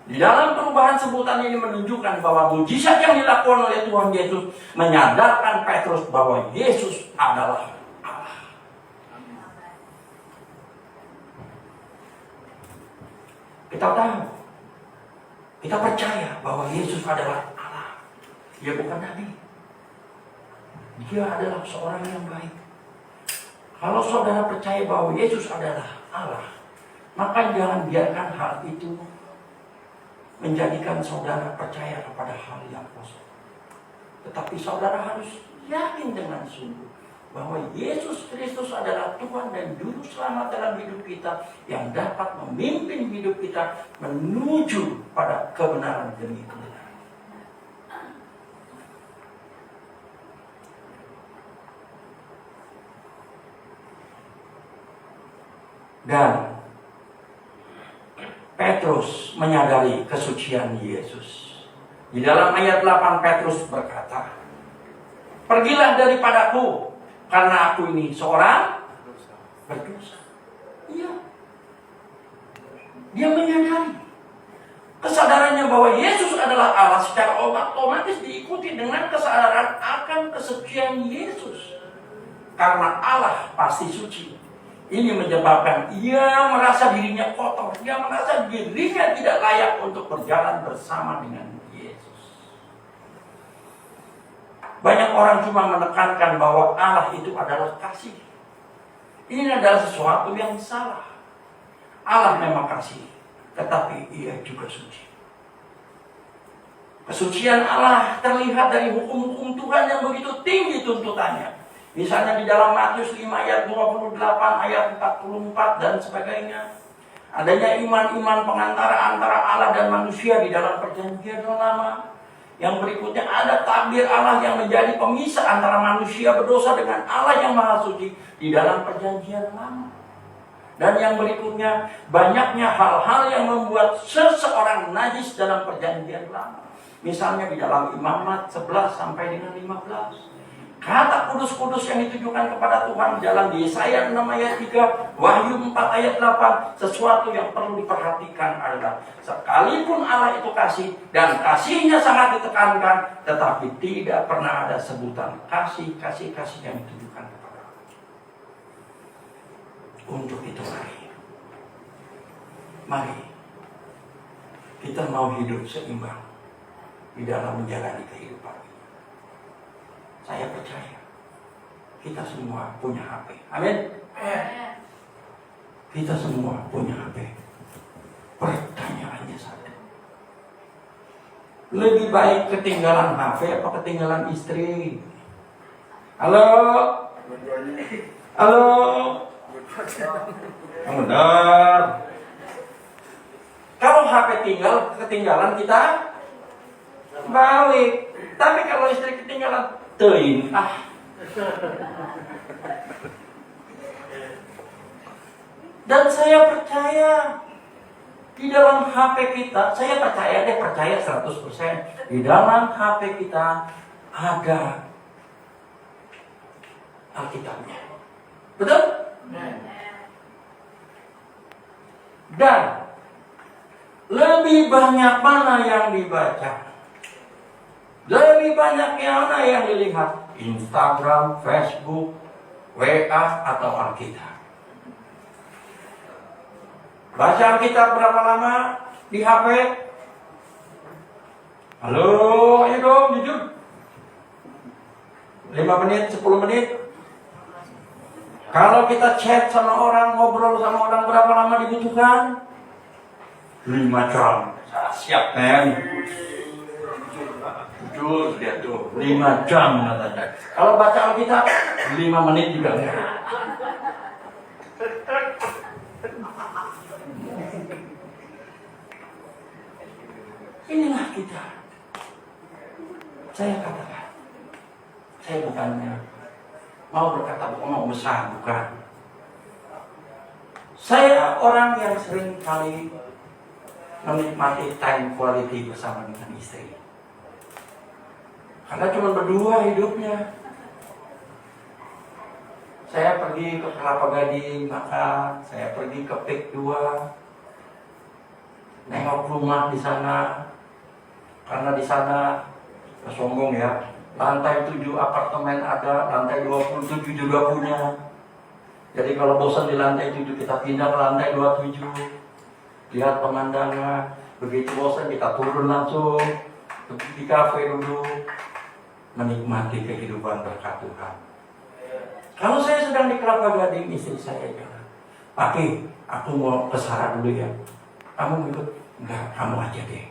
Speaker 1: Di dalam perubahan sebutan ini menunjukkan bahwa mujizat yang dilakukan oleh Tuhan Yesus menyadarkan Petrus bahwa Yesus adalah Allah. Kita tahu, kita percaya bahwa Yesus adalah Allah. Dia bukan nabi. Dia adalah seorang yang baik. Kalau saudara percaya bahwa Yesus adalah Allah, maka jangan biarkan hal itu menjadikan saudara percaya kepada hal yang kosong. Tetapi saudara harus yakin dengan sungguh bahwa Yesus Kristus adalah Tuhan dan Juru Selamat dalam hidup kita yang dapat memimpin hidup kita menuju pada kebenaran demi kebenaran. Dan Petrus menyadari kesucian Yesus. Di dalam ayat 8 Petrus berkata, "Pergilah daripadaku, karena aku ini seorang berdosa." Iya. Dia menyadari kesadarannya bahwa Yesus adalah Allah secara otomatis diikuti dengan kesadaran akan kesucian Yesus. Karena Allah pasti suci. Ini menyebabkan ia merasa dirinya kotor. Dia merasa dirinya tidak layak untuk berjalan bersama dengan Yesus. Banyak orang cuma menekankan bahwa Allah itu adalah kasih. Ini adalah sesuatu yang salah. Allah memang kasih, tetapi ia juga suci. Kesucian Allah terlihat dari hukum-hukum Tuhan yang begitu tinggi tuntutannya. Misalnya di dalam Matius 5 ayat 28, ayat 44 dan sebagainya. Adanya iman-iman pengantara antara Allah dan manusia di dalam perjanjian lama. Yang berikutnya ada takdir Allah yang menjadi pemisah antara manusia berdosa dengan Allah yang maha suci di dalam perjanjian lama. Dan yang berikutnya banyaknya hal-hal yang membuat seseorang najis dalam perjanjian lama. Misalnya di dalam Imamat 11 sampai dengan 15. Kata kudus-kudus yang ditujukan kepada Tuhan dalam Yesaya 6 ayat 3, Wahyu 4 ayat 8, sesuatu yang perlu diperhatikan adalah sekalipun Allah itu kasih dan kasihnya sangat ditekankan, tetapi tidak pernah ada sebutan kasih yang ditujukan kepada Allah. Untuk itu mari kita mau hidup seimbang di dalam menjalani kehidupan. Saya percaya kita semua punya HP. Amin. Kita semua punya HP. Pertanyaannya satu. Lebih baik ketinggalan HP apa ketinggalan istri? Halo? Halo? Benar. Kalau HP ketinggalan kita balik. Tapi kalau istri ketinggalan tein. Dan saya percaya di dalam HP kita, saya percaya 100%. Di dalam HP kita ada Alkitabnya. Betul? Dan lebih banyak mana yang dibaca? Lebih banyak mana yang dilihat? Instagram, Facebook, WA, atau Alkitab? Baca Alkitab berapa lama di HP? Halo, ayo dong, jujur. 5 menit, 10 menit. Kalau kita chat sama orang, ngobrol sama orang, berapa lama dibutuhkan? 5 jam. Siap, men. Jujur, lihat tuh, 5 jam katanya. Kalau baca Alkitab, 5 menit juga enggak. Inilah kita. Saya katakan, saya bukannya mau berkata omong besar, bukan. Saya orang yang sering kali menikmati time quality bersama dengan istri. Karena cuma berdua hidupnya. Saya pergi ke Kelapa Gading makan, saya pergi ke PIK 2, nengok rumah di sana. Karena di sana, sombong ya, lantai 7 apartemen ada, lantai 27 juga punya. Jadi kalau bosan di lantai 7 kita pindah ke lantai 27, lihat pemandangan. Begitu bosan kita turun langsung di kafe dulu, menikmati kehidupan berkat Tuhan. Kalau saya sedang di Kelapa Gading, istri saya jalan, "Papi, aku mau ke Sarah dulu ya. Kamu ikut?" "Enggak, kamu aja deh."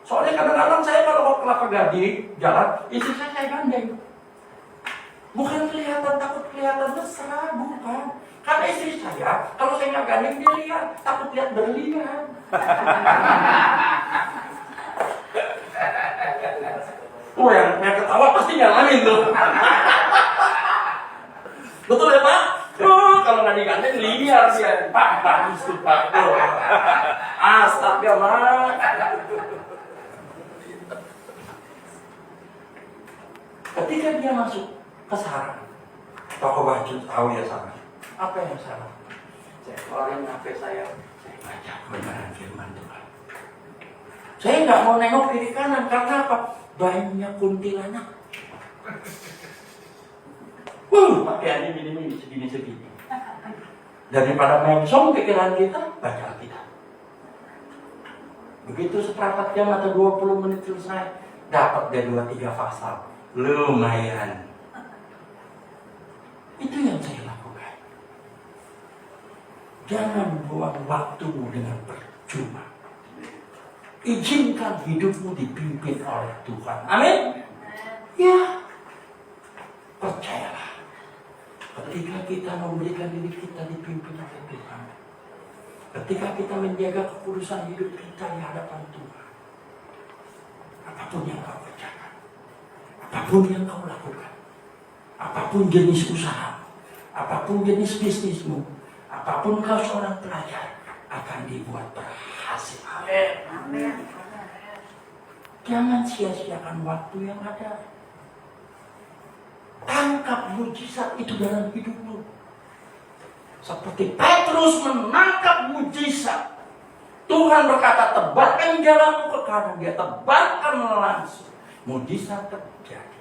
Speaker 1: Soalnya kadang-kadang saya kalau mau ke Kelapa Gading jalan, istri saya gandeng. Bukan kelihatan takut kelihatan mesra, bukan. Karena istri saya, kalau saya nggak gandeng dia lihat, takut lihat berlian. yang ketawa pasti nyalamin tuh. Betul ya Pak? Kalau nggak digandeng liar dia. Pak, bagus tuh Pak. Astagfirullah. Ketika dia masuk ke Sarah, toko baju, tahu ya Sarah. Apa yang salah? Saya keluarin HP saya baca kebenaran firman Tuhan. Saya nggak mau nengok kiri kanan karena apa? Banyak kuntilanak. Pakaiannya gini segini. Daripada mengsong pikiran kita, baca Alkitab. Begitu seperempat jam atau 20 menit selesai, dapat dia 2-3 pasal. Lumayan. Itu yang saya lakukan. Jangan buang waktumu dengan percuma. Izinkan hidupmu dipimpin oleh Tuhan. Amin. Ya. Percayalah. Ketika kita memberikan diri kita dipimpin oleh Tuhan, ketika kita menjaga kekudusan hidup kita di hadapan Tuhan, apapun yang kau kerjakan, apapun yang kau lakukan, apapun jenis usaha, apapun jenis bisnismu, apapun kau seorang pelajar, akan dibuat berhasil. Amin. Jangan sia-siakan waktu yang ada. Tangkap mujizat itu dalam hidupmu. Seperti Petrus menangkap mujizat. Tuhan berkata, tebarkan jalanmu ke kanan. Dia tebarkan langsung. Mujizat terjadi.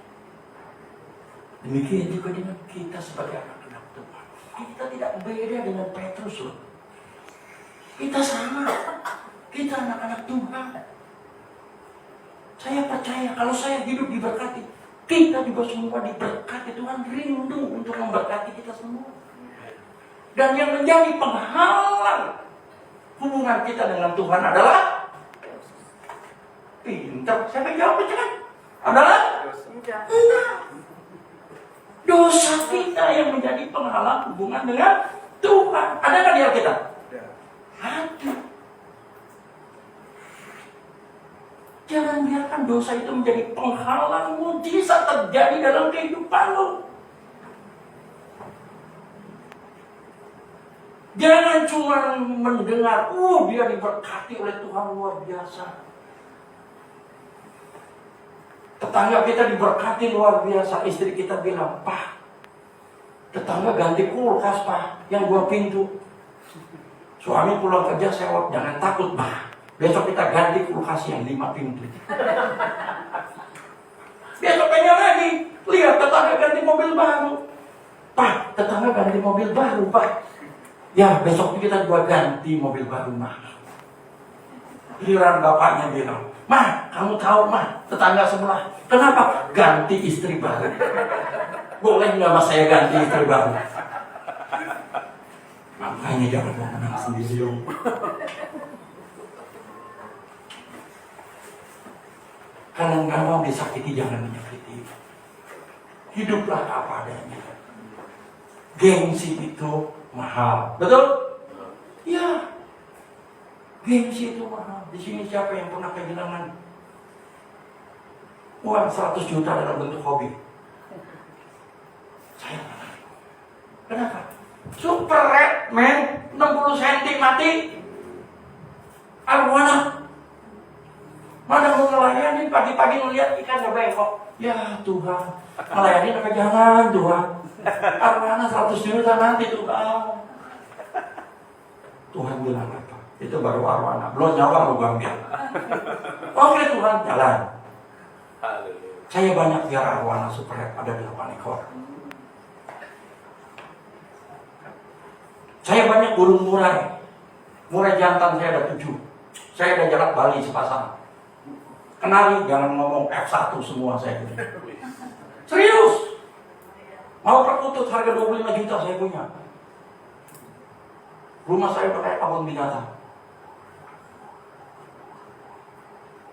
Speaker 1: Demikian juga dengan kita sebagai anak-anak Tuhan. Kita tidak beda dengan Petrus loh. Kita sama. Kita anak-anak Tuhan. Saya percaya kalau saya hidup diberkati, kita juga semua diberkati. Tuhan rindu untuk memberkati kita semua. Dan yang menjadi penghalang hubungan kita dengan Tuhan adalah pintar. Siapa yang jawab kan? Adalah dosa kita yang menjadi penghalang hubungan dengan Tuhan. Ada nggak di Alkitab? Ada. Jangan biarkan dosa itu menjadi penghalang mujizat terjadi dalam kehidupan lo. Jangan cuma mendengar, dia diberkati oleh Tuhan luar biasa. Tetangga kita diberkati luar biasa. Istri kita bilang, "Pak, tetangga ganti kulkas Pak, yang 2 pintu. Suami pulang kerja sewot, jangan takut Pak. Besok kita ganti kulkas yang 5 pintu." Besoknya lagi, lihat tetangga ganti mobil baru. "Pak, tetangga ganti mobil baru Pak." "Ya, besok kita juga ganti mobil baru Mah." Giliran bapaknya bilang, "Mah, kamu tahu Mah, tetangga sebelah kenapa ganti istri baru? Boleh nggak Mas saya ganti istri baru?" Makanya jangan mau menang sendiri. Kalau nggak mau disakiti, jangan menyakiti. Hiduplah apa adanya. Gengsi itu mahal, betul? Ya, gengsi itu mahal. Di sini siapa yang pernah kehilangan uang 100 juta dalam bentuk hobi. Saya menarik. Kenapa? Super red man 60 cm mati. Arwana. Mana mau melayani pagi-pagi melihat ikan bengkok. Ya Tuhan, melayani pakai jalan Tuhan. Arwana 100 juta nanti Tuhan. Tuhan bilang apa? Itu baru arwana, belum nyawa lu ambil. Oke Tuhan, jalan. Saya banyak biar arwana super red ada 8 ekor. Saya banyak burung murai. Murai jantan saya ada 7. Saya ada jarak Bali sepasang. Kenali, jangan ngomong F1 semua saya punya. Serius. Mau perkutut harga 25 juta saya punya. Rumah saya pakai kebun binatang.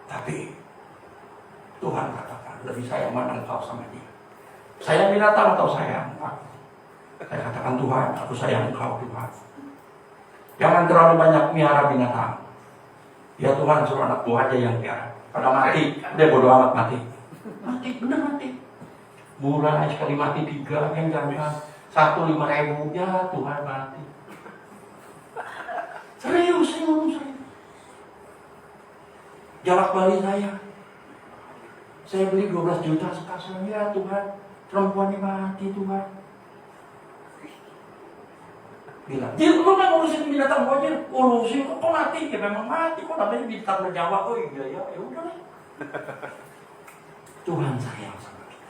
Speaker 1: Tapi Tuhan katakan, lebih sayang mana engkau sama dia. Sayang binatang atau sayang aku? Saya katakan Tuhan, aku sayang engkau Tuhan. Jangan terlalu banyak miara binatang. Ya Tuhan, suruh anak buah aja yang piara. Pada mati, dia bodo amat mati. Mati, benar mati. Mulai sekali mati 3, yang jangan 1 5.000, ya Tuhan mati. Serius, saya ngomong serius. Jalak Bali saya beli 12 juta sepasang, ya Tuhan. Perempuannya mati Tuhan. Bilang, dia lu kan ngurusin binatang gua aja, urusin kok mati, ya memang mati, kok namanya bintang berjawa, oh iya ya, ya udah. Tuhan sayang sama kita.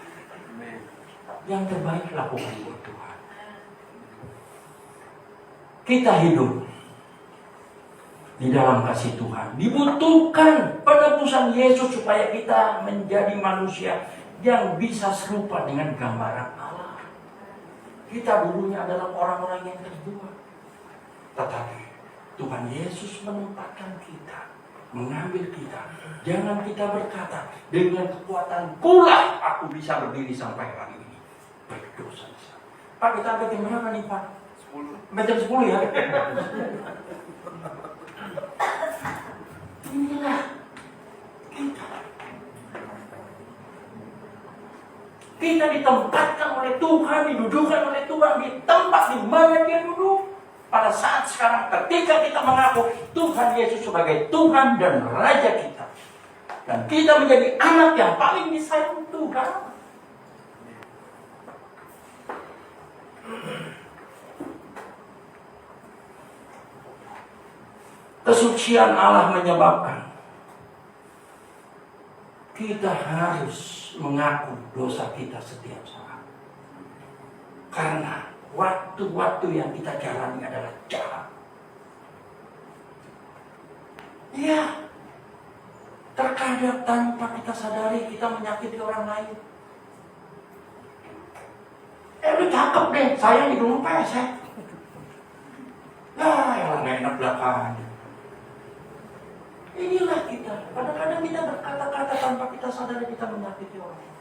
Speaker 1: Yang terbaik lakukan buat Tuhan. Kita hidup di dalam kasih Tuhan, dibutuhkan penebusan Yesus supaya kita menjadi manusia yang bisa serupa dengan gambaran Allah. Kita dulunya adalah orang-orang yang terbuat. Tetapi Tuhan Yesus menempatkan kita, mengambil kita. Jangan kita berkata, dengan kekuatan pula aku bisa berdiri sampai hari ini. Berdosa. Pak, kita sampai jam berapa nih Pak? 10. Sampai jam 10 ya? Inilah kita. Kita ditempatkan oleh Tuhan, didudukkan oleh Tuhan di tempat di mana Dia duduk. Pada saat sekarang ketika kita mengaku Tuhan Yesus sebagai Tuhan dan Raja kita. Dan kita menjadi anak yang paling disayang Tuhan. Kesucian Allah menyebabkan kita harus mengaku dosa kita setiap saat. Karena waktu-waktu yang kita jalani adalah jahat. Iya. Terkadang tanpa kita sadari kita menyakiti orang lain. Lu cakep deh, saya di rumah pesek. Ya gak enak belakangan. Inilah kita. Kadang-kadang kita berkata-kata tanpa kita sadari kita menyakiti orang.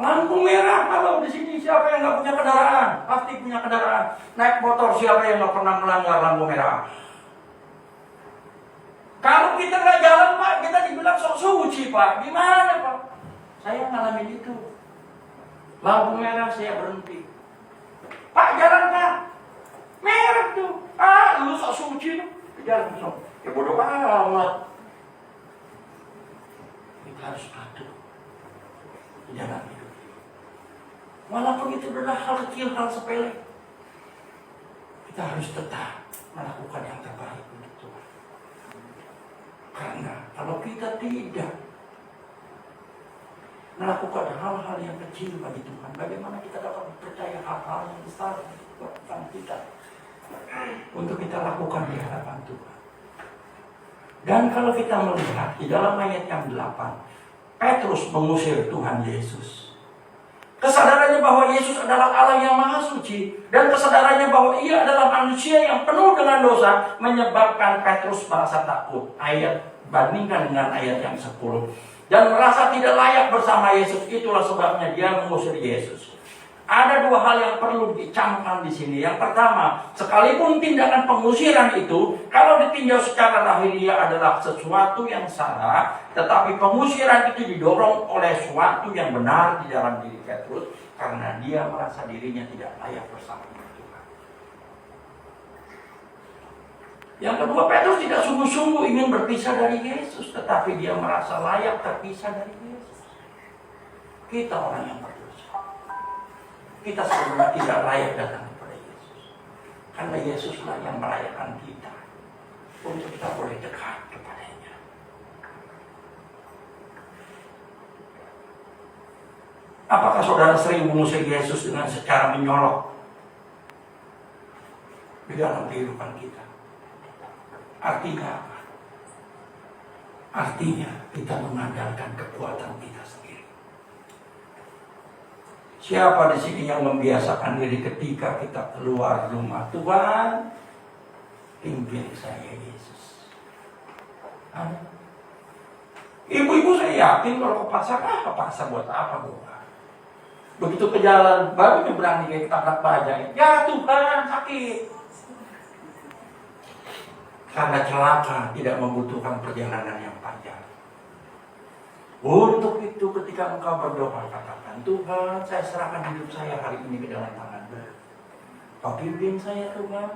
Speaker 1: Lampu merah, kalau di sini siapa yang nggak punya kendaraan? Pasti punya kendaraan. Naik motor siapa yang nggak pernah melanggar lampu merah? Kalau kita nggak jalan Pak, kita dibilang sok suci Pak. Gimana Pak? Saya ngalamin itu. Lampu merah saya berhenti. Pak jalan Pak. Merah tuh. Lu sok suci tuh. Jalan sok. Ya bodoh amat. Kita harus patuh di jalan hidup. Walaupun itu adalah hal kecil, hal sepele, kita harus tetap melakukan yang terbaik untuk Tuhan. Karena kalau kita tidak melakukan hal-hal yang kecil bagi Tuhan, bagaimana kita dapat percaya hal-hal yang besar tentang kita untuk kita lakukan di hadapan Tuhan. Dan kalau kita melihat di dalam ayat yang 8, Petrus mengusir Tuhan Yesus. Kesadarannya bahwa Yesus adalah Allah yang Maha Suci dan kesadarannya bahwa Ia adalah manusia yang penuh dengan dosa menyebabkan Petrus merasa takut. Bandingkan dengan ayat yang 10. Dan merasa tidak layak bersama Yesus, itulah sebabnya dia mengusir Yesus. Ada dua hal yang perlu dicamkan di sini. Yang pertama, sekalipun tindakan pengusiran itu kalau ditinjau secara lahiriah adalah sesuatu yang salah, tetapi pengusiran itu didorong oleh sesuatu yang benar di dalam diri Petrus karena dia merasa dirinya tidak layak bersama dengan Tuhan. Yang kedua, Petrus tidak sungguh-sungguh ingin berpisah dari Yesus, tetapi dia merasa layak terpisah dari Yesus. Kita orang yang berdosa. Kita sebenarnya tidak layak datang kepada Yesus. Karena Yesuslah yang melayakkan kita untuk kita boleh dekat kepadanya. Apakah saudara sering mengusir Yesus dengan secara menyolok di dalam kehidupan kita? Artinya apa? Artinya kita mengandalkan kekuatan kita sendiri. Siapa di sini yang membiasakan diri ketika kita keluar rumah? Tuhan, pimpin saya Yesus. Amin. Ibu-ibu saya yakin kalau ke pasar buat apa bukan? Begitu ke jalan, baru nyebrang nih kayak tabrak baja. Ya Tuhan, sakit. Karena celaka tidak membutuhkan perjalanan yang panjang. Untuk itu ketika engkau berdoa katakan, Tuhan, saya serahkan hidup saya hari ini ke dalam tangan-Mu. Kau pimpin saya Tuhan,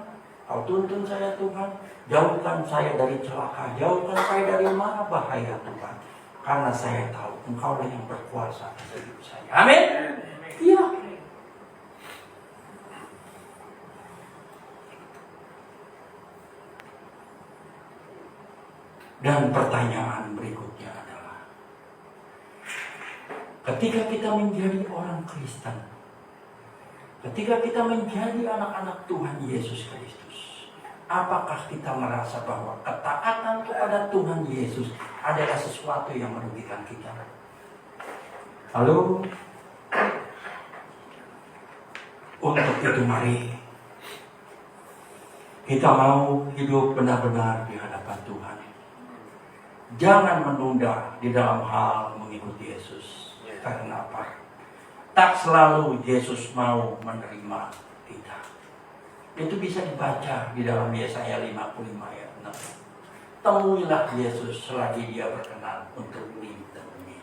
Speaker 1: Kau tuntun saya Tuhan, jauhkan saya dari celaka, jauhkan saya dari mara bahaya Tuhan. Karena saya tahu Engkau lah yang berkuasa atas hidup saya. Amin. Iya. Dan pertanyaan berikutnya adalah, ketika kita menjadi orang Kristen, ketika kita menjadi anak-anak Tuhan Yesus Kristus, apakah kita merasa bahwa ketaatan kepada Tuhan Yesus adalah sesuatu yang merugikan kita? Halo? Untuk itu mari kita mau hidup benar-benar di hadapan Tuhan. Jangan menunda di dalam hal mengikuti Yesus. Karena apa? Tak selalu Yesus mau menerima kita. Itu bisa dibaca di dalam Yesaya 55 ayat 6. Temuilah Yesus selagi dia berkenan untuk ditemui.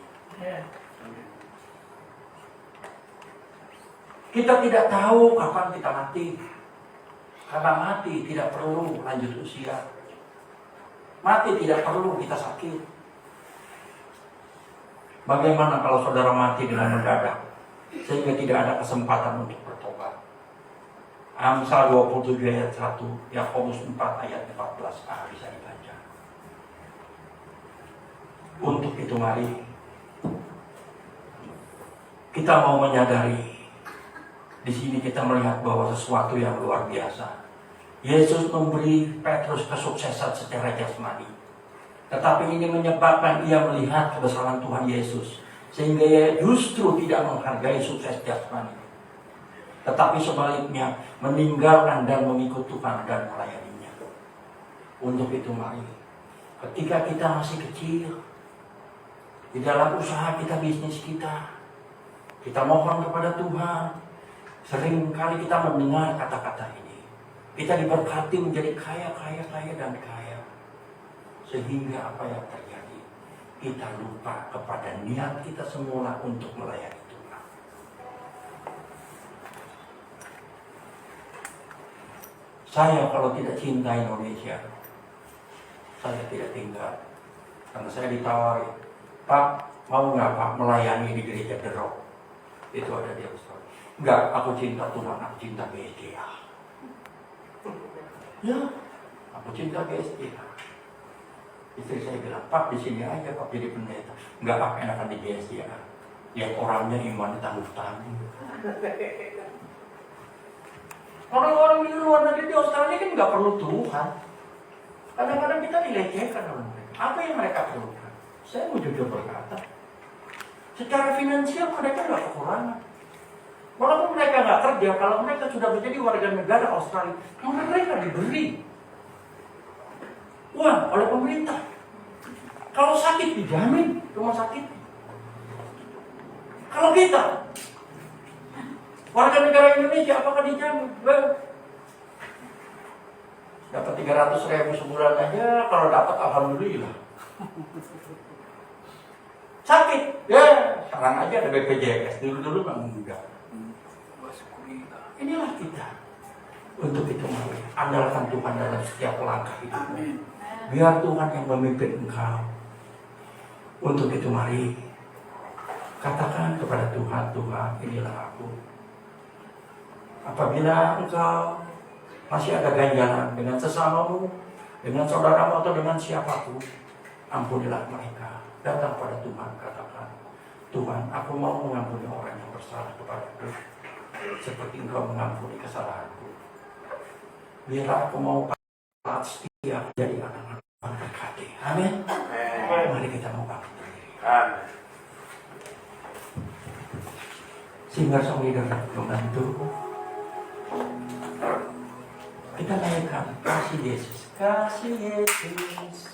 Speaker 1: Kita tidak tahu kapan kita mati. Karena mati tidak perlu lanjut usia. Mati tidak perlu kita sakit. Bagaimana kalau saudara mati dengan mendadak sehingga tidak ada kesempatan untuk bertobat? Amsal 27 ayat 1, Yakobus 4 ayat 14a bisa dibaca. Untuk itu mari kita mau menyadari, di sini kita melihat bahwa sesuatu yang luar biasa. Yesus memberi Petrus kesuksesan secara jasmani. Tetapi ini menyebabkan ia melihat kebesaran Tuhan Yesus. Sehingga ia justru tidak menghargai sukses jasmani. Tetapi sebaliknya meninggalkan dan mengikut Tuhan dan melayaninya. Untuk itu mari, ketika kita masih kecil, di dalam usaha kita, bisnis kita mohon kepada Tuhan. Seringkali kita mendengar kata-kata ini. Kita diberkati menjadi kaya dan kaya. Sehingga apa yang terjadi? Kita lupa kepada niat kita semula untuk melayani Tuhan. Saya kalau tidak cinta Indonesia, saya tidak tinggal. Karena saya ditawari, Pak, mau nggak Pak melayani di gereja The Rock? Itu ada di Australia. Enggak, aku cinta Tuhan, aku cinta GSDA. Ya, aku cinta GSDA. Istri saya bilang, Pak di sini aja Pak jadi pendeta. Enggak Pak, enakan di GSDA. Yang orangnya iman tangguh-tangguh. Orang-orang di luar negeri di Australia kan nggak perlu Tuhan. Kadang-kadang kita dilecehkan oleh mereka. Apa yang mereka perlukan? Saya mau jujur berkata, secara finansial mereka nggak kekurangan. Walaupun mereka nggak kerja, kalau mereka sudah menjadi warga negara Australia, mereka diberi uang oleh pemerintah. Kalau sakit dijamin rumah sakit. Kalau kita Warga negara Indonesia apakah dijamin? Dapat 300.000 sebulan aja, kalau dapat alhamdulillah. Sakit, ya sekarang aja ada BPJS, dulu nggak enggak. Inilah kita. Untuk itu mari andalkan Tuhan dalam setiap langkah hidup. Biar Tuhan yang memimpin engkau. Untuk itu mari katakan kepada Tuhan, Tuhan inilah aku. Apabila engkau masih ada ganjalan dengan sesamamu, dengan saudaramu atau dengan siapapun, ampunilah mereka. Datang pada Tuhan, katakan, Tuhan, aku mau mengampuni orang yang bersalah kepadaku, seperti Engkau mengampuni kesalahanku. Biar aku mau taat setia jadi anak-anak yang berkati. Amin. Mari kita mau bangkit berdiri.
Speaker 2: Amin.
Speaker 1: Singer song leader membantu. Kita naikkan kasih Yesus, kasih Yesus.